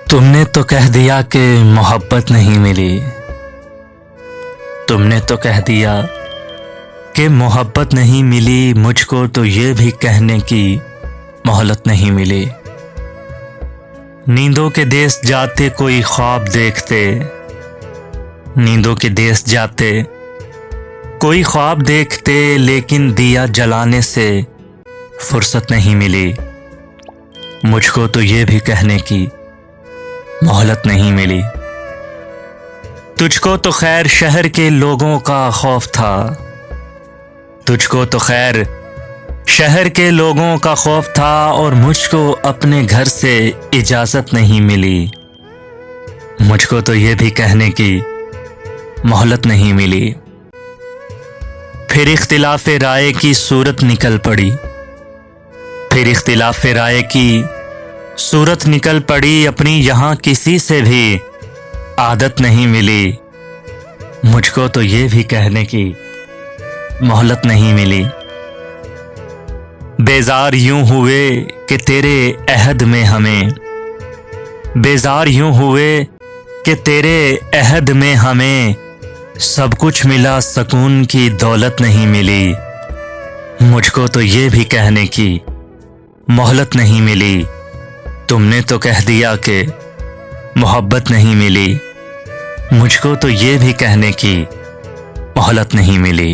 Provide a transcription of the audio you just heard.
तुमने तो कह दिया कि मोहब्बत नहीं मिली। तुमने तो कह दिया कि मोहब्बत नहीं मिली। मुझको तो ये भी कहने की मोहलत नहीं मिली। नींदों के देश जाते कोई ख्वाब देखते, नींदों के देश जाते कोई ख्वाब देखते, लेकिन दिया जलाने से फुर्सत नहीं मिली। मुझको तो ये भी कहने की मोहलत नहीं मिली। तुझको तो खैर शहर के लोगों का खौफ था, तुझको तो खैर शहर के लोगों का खौफ था, और मुझको अपने घर से इजाजत नहीं मिली। मुझको तो ये भी कहने की मोहलत नहीं मिली। फिर इख्तिलाफ़े राय की सूरत निकल पड़ी, फिर इख्तिलाफ़े राय की सूरत निकल पड़ी। अपनी यहाँ किसी से भी आदत नहीं मिली। मुझको तो ये भी कहने की मोहलत नहीं मिली। बेजार यूं हुए कि तेरे अहद में हमें, बेजार यूं हुए कि तेरे अहद में हमें सब कुछ मिला, सुकून की दौलत नहीं मिली। मुझको तो ये भी कहने की मोहलत नहीं मिली। तुमने तो कह दिया कि मोहब्बत नहीं मिली। मुझको तो ये भी कहने की मोहलत नहीं मिली।